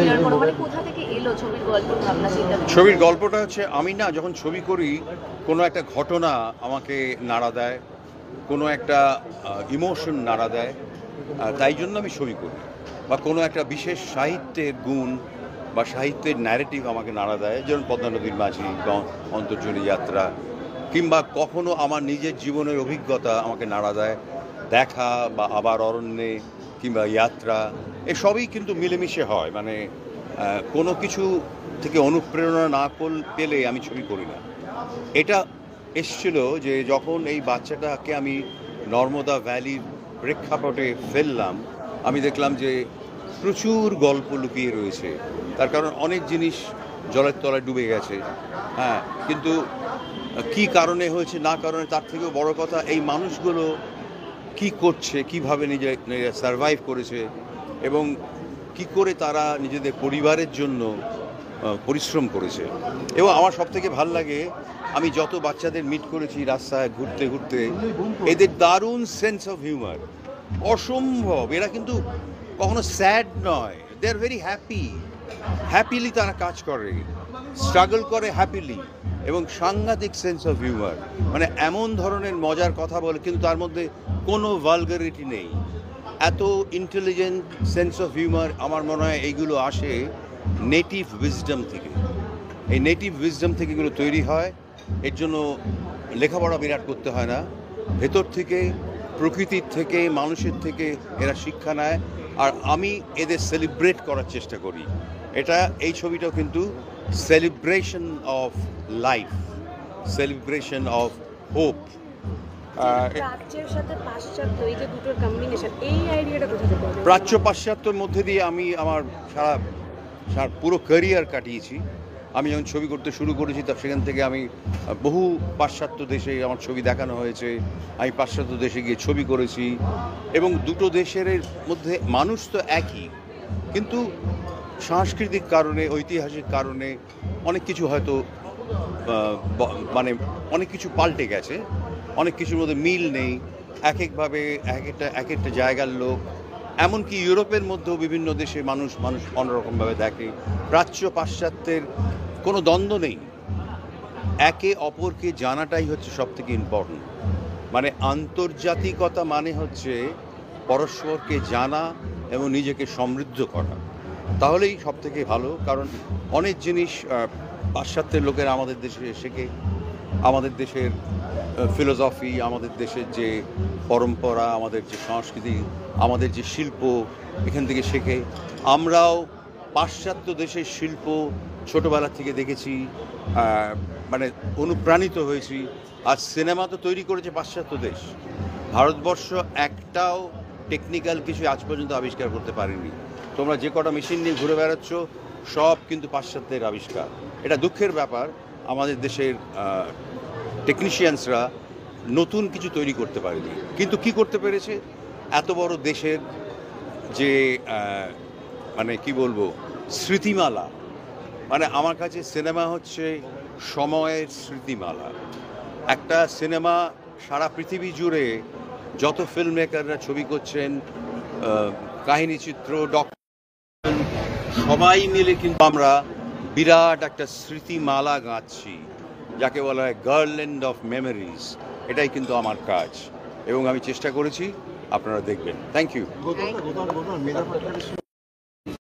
Share করো, মানে কোথা থেকে এলো ছবির গল্প ভাবনা চিন্তা? ছবির গল্পটা হচ্ছে আমি না যখন ছবি করি কোনো একটা ঘটনা আমাকে নাড়া দেয়, কোনো একটা ইমোশন নাড়া দেয়, তাই জন্য আমি ছবি করি। বা কোনো একটা বিশেষ সাহিত্যের গুণ বা সাহিত্যের ন্যারেটিভ আমাকে নাড়া দেয়, যেমন পদ্মা নদীর মাঝি, অন্তর্জনী যাত্রা, কিংবা কখনো আমার নিজের জীবনের অভিজ্ঞতা আমাকে নাড়া দেয়, দেখা বা আবার অরণ্যে কিংবা যাত্রা, এসবই কিন্তু মিলেমিশে হয়। মানে কোনো কিছু থেকে অনুপ্রেরণা না পেলে আমি ছবি করি না। এটা এসছিল যে যখন এই বাচ্চাটাকে আমি নর্মদা ভ্যালির প্রেক্ষাপটে ফেললাম, আমি দেখলাম যে প্রচুর গল্প লুকিয়ে রয়েছে। তার কারণ অনেক জিনিস জলের তলায় ডুবে গেছে, হ্যাঁ, কিন্তু কি কারণে হয়েছে না কারণে তার থেকেও বড় কথা এই মানুষগুলো কি করছে, কিভাবে নিজে সারভাইভ করেছে এবং কি করে তারা নিজেদের পরিবারের জন্য পরিশ্রম করেছে। এবং আমার সব থেকে ভাল লাগে, আমি যত বাচ্চাদের মিট করেছি রাস্তায় ঘুরতে ঘুরতে, এদের দারুণ সেন্স অফ হিউমার, অসম্ভব। এরা কিন্তু কখনো স্যাড নয়, দে আর ভেরি হ্যাপিলি তারা কাজ করে, স্ট্রাগল করে হ্যাপিলি, এবং সাংঘাতিক সেন্স অফ হিউমার। মানে এমন ধরনের মজার কথা বলে কিন্তু তার মধ্যে কোনো ভালগারিটি নেই। এত ইন্টেলিজেন্ট সেন্স অফ হিউমার আমার মনে হয় এইগুলো আসে নেটিভ উইজডম থেকে। এই নেটিভ উইজডম থেকে এগুলো তৈরি হয়। এর জন্য লেখাপড়া বিরাট করতে হয় না, ভেতর থেকে, প্রকৃতির থেকে, মানুষের থেকে এরা শিক্ষা নেয়। আর আমি এদের সেলিব্রেট করার চেষ্টা করি। এই ছবিটাও কিন্তু celebration of life, celebration of hope. প্রাচ্যের সাথে পাশ্চাত্য, এই যে দুটোর কম্বিনেশন, এই আইডিয়াটা কোথা থেকে এলো? প্রাচ্য পাশ্চাত্যের মধ্যে দিয়ে আমি আমার সারা পুরো ক্যারিয়ার কাটিয়েছি। আমি যখন ছবি করতে শুরু করেছি সেখান থেকে আমি বহু পাশ্চাত্য দেশে আমার ছবি দেখানো হয়েছে। আমি পাশ্চাত্য দেশে গিয়ে ছবি করেছি, এবং দুটো দেশের মধ্যে মানুষ তো একই, কিন্তু সাংস্কৃতিক কারণে, ঐতিহাসিক কারণে অনেক কিছু হয়তো মানে অনেক কিছু পাল্টে গেছে, অনেক কিছুর মধ্যে মিল নেই। একভাবে এক একটা জায়গার লোক, এমনকি ইউরোপের মধ্যেও বিভিন্ন দেশে মানুষ অন্যরকমভাবে দেখে। প্রাচ্য পাশ্চাত্যের কোনো দ্বন্দ্ব নেই, একে অপরকে জানাটাই হচ্ছে সব থেকে ইম্পর্টেন্ট। মানে আন্তর্জাতিকতা মানে হচ্ছে পরস্পরকে জানা এবং নিজেকে সমৃদ্ধ করা, তাহলেই সব থেকে ভালো। কারণ অনেক জিনিস পাশ্চাত্যের লোকেরা আমাদের দেশে শেখে, আমাদের দেশের ফিলোসফি, আমাদের দেশের যে পরম্পরা, আমাদের যে সংস্কৃতি, আমাদের যে শিল্প, এখান থেকে শেখে। আমরাও পাশ্চাত্য দেশের শিল্প ছোটোবেলা থেকে দেখেছি, মানে অনুপ্রাণিত হয়েছি। আর সিনেমা তো তৈরি করেছে পাশ্চাত্য দেশ, ভারতবর্ষ একটাও টেকনিক্যাল কিছু আজ পর্যন্ত আবিষ্কার করতে পারেনি। তোমরা যে কটা মেশিন নিয়ে ঘুরে বেড়াচ্ছ সব কিন্তু পাশ্চাত্যের আবিষ্কার। এটা দুঃখের ব্যাপার, আমাদের দেশের টেকনিশিয়ানসরা নতুন কিছু তৈরি করতে পারেনি। কিন্তু কি করতে পেরেছে, এত বড় দেশের যে মানে কি বলবো, স্মৃতিমালা। মানে আমার কাছে সিনেমা হচ্ছে সময়ের স্মৃতিমালা। একটা সিনেমা সারা পৃথিবী জুড়ে যত ফিল্ম মেকাররা ছবি করছেন, কাহিনী চিত্র, সবাই মিলে কিন্তু আমরা বিরাট একটা স্মৃতিমালা গাঁথছি, যাকে বলা হয় গার্ল্যান্ড অফ মেমোরিজ। এটাই কিন্তু আমার কাজ, এবং আমি চেষ্টা করেছি, আপনারা দেখবেন। Thank you.